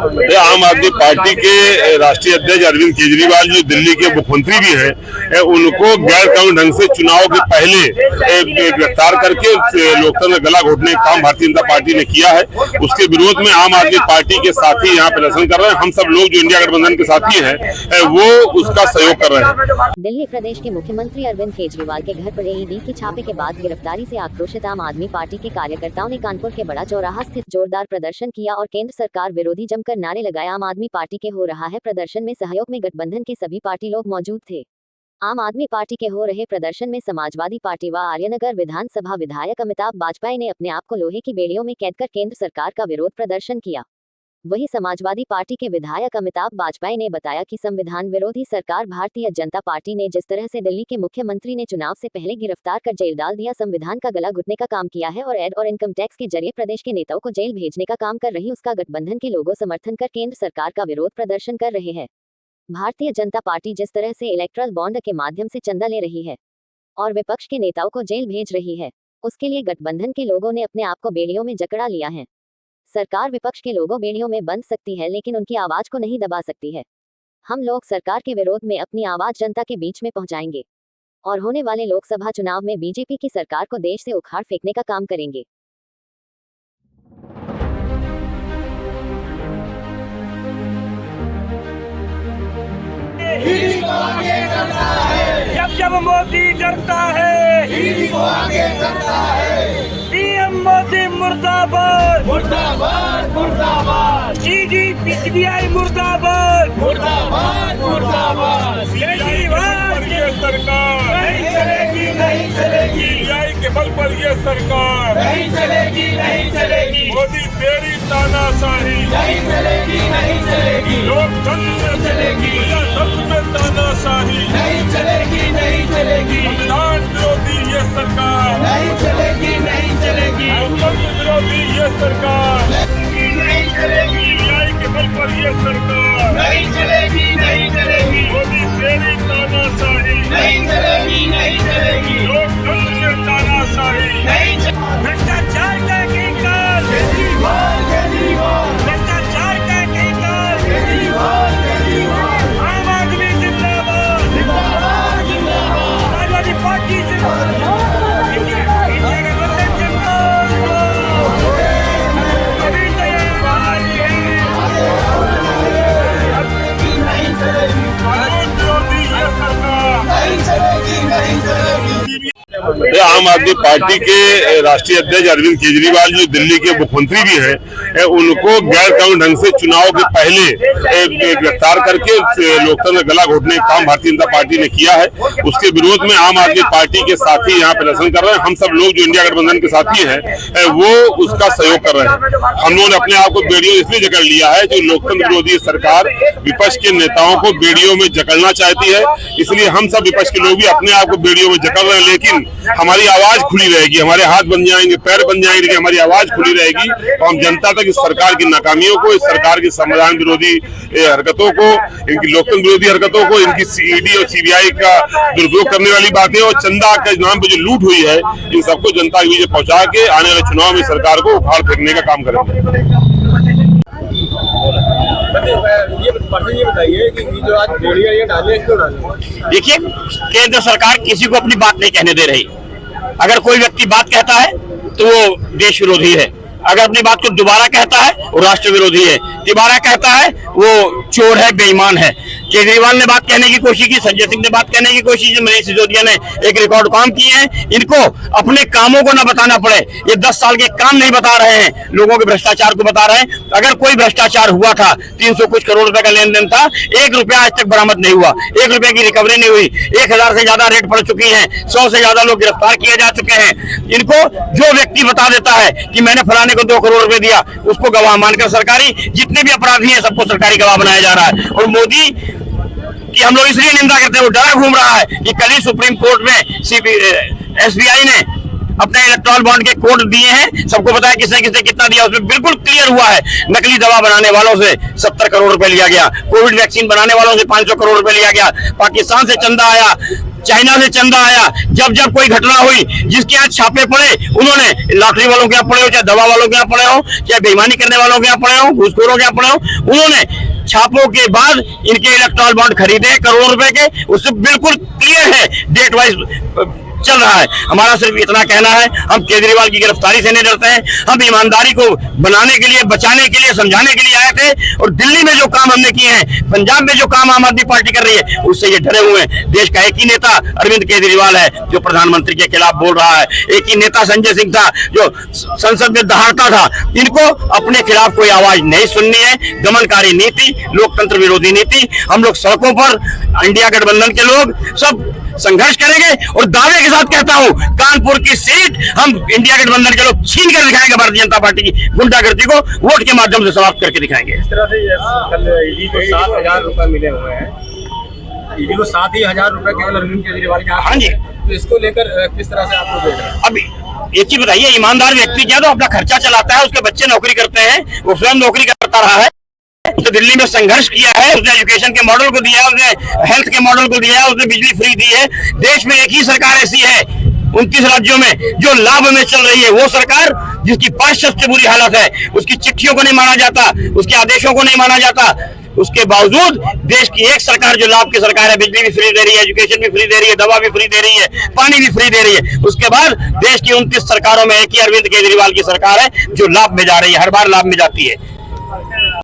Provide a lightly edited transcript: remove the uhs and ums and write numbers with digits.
आम आदमी पार्टी के राष्ट्रीय अध्यक्ष अरविंद केजरीवाल जो दिल्ली के मुख्यमंत्री भी हैं, उनको गैर कानूनी ढंग से चुनाव के पहले गिरफ्तार करके लोकतंत्र में गला घोटने का काम भारतीय जनता पार्टी ने किया है। उसके विरोध में आम आदमी पार्टी के साथी यहाँ प्रदर्शन कर रहे हैं। हम सब लोग जो इंडिया गठबंधन के साथी हैं वो उसका सहयोग कर रहे हैं। दिल्ली प्रदेश के मुख्यमंत्री अरविंद केजरीवाल के घर पर ईडी की छापे के बाद गिरफ्तारी से आक्रोशित आम आदमी पार्टी के कार्यकर्ताओं ने कानपुर के बड़ा चौराहा स्थित जोरदार प्रदर्शन किया और केंद्र सरकार विरोधी जमकर नारे लगाए। आम आदमी पार्टी के हो रहा है प्रदर्शन में सहयोग में गठबंधन के सभी पार्टी लोग मौजूद थे। आम आदमी पार्टी के हो रहे प्रदर्शन में समाजवादी पार्टी व आर्यनगर विधानसभा विधायक अमिताभ बाजपेयी ने अपने आप को लोहे की बेड़ियों में कैद कर केंद्र सरकार का विरोध प्रदर्शन किया। वहीं समाजवादी पार्टी के विधायक अमिताभ बाजपेयी ने बताया कि संविधान विरोधी सरकार भारतीय जनता पार्टी ने जिस तरह से दिल्ली के मुख्यमंत्री ने चुनाव से पहले गिरफ्तार कर जेल डाल दिया, संविधान का गला घुटने का काम किया है और एड और इनकम टैक्स के जरिए प्रदेश के नेताओं को जेल भेजने का काम कर रही, उसका गठबंधन के लोगों समर्थन कर केंद्र सरकार का विरोध प्रदर्शन कर रहे हैं। भारतीय जनता पार्टी जिस तरह से इलेक्ट्रल बॉन्ड के माध्यम से चंदा ले रही है और विपक्ष के नेताओं को जेल भेज रही है, उसके लिए गठबंधन के लोगों ने अपने आप को बेड़ियों में जकड़ा लिया है। सरकार विपक्ष के लोगों बेड़ियों में बंध सकती है लेकिन उनकी आवाज को नहीं दबा सकती है। हम लोग सरकार के विरोध में अपनी आवाज जनता के बीच में पहुंचाएंगे और होने वाले लोकसभा चुनाव में बीजेपी की सरकार को देश से उखाड़ फेंकने का काम करेंगे। जब जब मोदी डरता है, पीएम मोदी मुर्दाबाद, मुर्दाबाद मुर्दाबाद, ईडी सीबीआई मुर्दाबाद, मुर्दाबाद मुर्दाबाद। केजरीवाल ये सरकार नहीं चलेगी, नहीं चलेगी, सीबीआई के बल पर ये सरकार नहीं चलेगी, नहीं चलेगी, मोदी तेरी तानाशाही नहीं चलेगी, नहीं चलेगी, लोकतंत्र में चलेगी, प्रजातंत्र में तानाशाही नहीं चलेगी, नहीं चलेगी, संविधान विरोधी ये सरकार नहीं चलेगी, नहीं चलेगी, लोकतंत्र विरोधी ये सरकार नहीं चलेगी, सीबीआई के बल पर ये सरकार नहीं चलेगी, नहीं चलेगी, मोदी तेरी तानाशाही नहीं चलेगी, नहीं चलेगी, लोकतंत्र में तानाशाही नहीं भ्रष्टाचार का किंगल, केजरीवाल, केजरीवाल, भ्रष्टाचार का किंगल, केजरीवाल, केजरीवाल, आम आदमी जिंदाबाद, जिंदाबाद, जिंदाबाद, समाजवादी पार्टी जिंदाबाद, इंडिया गठबंधन जिंदाबाद, अभी तैयार नहीं चलेगी, विरोधी ये सरकार नहीं चलेगी, नहीं चलेगी। आम आदमी पार्टी के राष्ट्रीय अध्यक्ष अरविंद केजरीवाल जो दिल्ली के मुख्यमंत्री भी हैं, उनको गैर कानूनी ढंग से चुनाव के पहले गिरफ्तार करके लोकतंत्र में गला घोटने का काम भारतीय जनता पार्टी ने किया है। उसके विरोध में आम आदमी पार्टी के साथी यहाँ प्रदर्शन कर रहे हैं। हम सब लोग जो इंडिया गठबंधन के साथी हैं वो उसका सहयोग कर रहे हैं। हम लोगों ने अपने आप को बेड़ियों इसलिए जकड़ लिया है जो लोकतंत्र विरोधी सरकार विपक्ष के नेताओं को बेड़ियों में जकड़ना चाहती है, इसलिए हम सब विपक्ष के लोग भी अपने आप को बेड़ियों में जकड़ रहे हैं। लेकिन हमारी आवाज खुली रहेगी, हमारे हाथ बन जाएंगे, पैर बन जाएंगे, लेकिन हमारी आवाज खुली रहेगी और हम जनता तक इस सरकार की नाकामियों को, इस सरकार की संविधान विरोधी हरकतों को, इनकी लोकतंत्र विरोधी हरकतों को, इनकी ईडी और सीबीआई का दुरुपयोग करने वाली बातें और चंदा के नाम पर जो लूट हुई है, इन सबको जनता के बीच पहुंचा के आने वाले चुनाव में सरकार को उखाड़ फेंकने का काम करेंगे। ये बताइए कि जो आज बेड़ियां ये डाले क्यों डाले? देखिए, केंद्र सरकार किसी को अपनी बात नहीं कहने दे रही। अगर कोई व्यक्ति बात कहता है तो वो देश विरोधी है, अगर अपनी बात को दोबारा कहता है वो राष्ट्र विरोधी है, दोबारा कहता है वो चोर है, बेईमान है। केजरीवाल ने बात कहने की कोशिश की, संजय सिंह ने बात कहने की कोशिश की, मनीष सिसोदिया ने एक रिकॉर्ड काम किए हैं। इनको अपने कामों को ना बताना पड़े, ये 10 साल के काम नहीं बता रहे हैं, लोगों के भ्रष्टाचार को बता रहे हैं। अगर कोई भ्रष्टाचार हुआ था, 300 कुछ करोड़ रुपए का लेन देन था, 1 रुपया आज तक बरामद नहीं हुआ, 1 रुपए की रिकवरी नहीं हुई, 1000 से ज्यादा रेड पड़ चुकी है, 100 से ज्यादा लोग गिरफ्तार किए जा चुके हैं। इनको जो व्यक्ति बता देता है कि मैंने फलाने को 2 करोड़ रुपए दिया, उसको गवाह मानकर सरकारी जितने भी अपराधी हैं सबको सरकारी गवाह बनाया जा रहा है। और मोदी की हम लोग इसलिए निंदा करते हैं, वो डरा घूम रहा है कि कल ही सुप्रीम कोर्ट में एसबीआई ने अपने इलेक्ट्रॉल बॉन्ड के कोड दिए हैं, सबको पता है किसने किसने कितना दिया, उसमें बिल्कुल क्लियर हुआ है। नकली दवा बनाने वालों से 70 करोड़ रुपए लिया गया, कोविड वैक्सीन बनाने वालों से 500 करोड़ रुपए लिया गया, पाकिस्तान से चंदा आया चाइना से चंदा आया, जब जब कोई घटना हुई, जिसके यहाँ छापे पड़े, उन्होंने लॉटरी वालों के यहाँ पड़े हो, चाहे दवा वालों के यहाँ पड़े हो, चाहे बेईमानी करने वालों के यहाँ पड़े हो, घूसखोरों के यहाँ पड़े हो, उन्होंने छापों के बाद इनके इलेक्ट्रॉल बॉन्ड खरीदे करोड़ों रुपए के। उससे बिल्कुल क्लियर है, डेट वाइज चल रहा है। हमारा सिर्फ इतना कहना है, हम केजरीवाल की गिरफ्तारी से नहीं डरते हैं। हम ईमानदारी को बनाने के लिए, बचाने के लिए, समझाने के लिए आए थे, और दिल्ली में जो काम हमने किए हैं, पंजाब में जो काम आम आदमी पार्टी कर रही है, उससे ये डरे हुए हैं। देश का एक ही नेता अरविंद केजरीवाल है जो प्रधानमंत्री के खिलाफ बोल रहा है। एक ही नेता संजय सिंह था जो संसद में दहाड़ता था। इनको अपने खिलाफ कोई आवाज नहीं सुननी है। दमनकारी नीति, लोकतंत्र विरोधी नीति। हम लोग सड़कों पर, इंडिया गठबंधन के लोग सब संघर्ष करेंगे, और दावे के साथ कहता हूं, कानपुर की सीट हम इंडिया गठबंधन के लोग छीन कर दिखाएंगे। भारतीय जनता पार्टी की गुंडागर्दी को वोट के माध्यम से समाप्त करके दिखाएंगे। इस तरह से कल ईडी को 7,000 रुपए मिले हुए हैं, ईडी को 7,000 रुपए केवल अरविंद केजरीवाल के। हाँ जी, तो इसको लेकर किस तरह से आपको देख रहे हैं? अब एक चीज बताइए, ईमानदार व्यक्ति क्या तो अपना खर्चा चलाता है, उसके बच्चे नौकरी करते हैं, वो स्वयं नौकरी करता रहा है, उसने दिल्ली में संघर्ष किया है, उसने एजुकेशन के मॉडल को दिया, उसने हेल्थ के मॉडल को दिया, उसने बिजली फ्री दी है। देश में एक ही सरकार ऐसी है 29 राज्यों में जो लाभ में चल रही है, वो सरकार जिसकी 5 सबसे बुरी हालत है, उसकी चिट्ठियों को नहीं माना जाता, उसके आदेशों को नहीं माना जाता। उसके बावजूद देश की एक सरकार जो लाभ की सरकार है, बिजली भी फ्री दे रही है, एजुकेशन भी फ्री दे रही है, दवा भी फ्री दे रही है, पानी भी फ्री दे रही है। उसके बाद देश की 29 सरकारों में एक ही अरविंद केजरीवाल की सरकार है जो लाभ में जा रही है, हर बार लाभ में जाती है।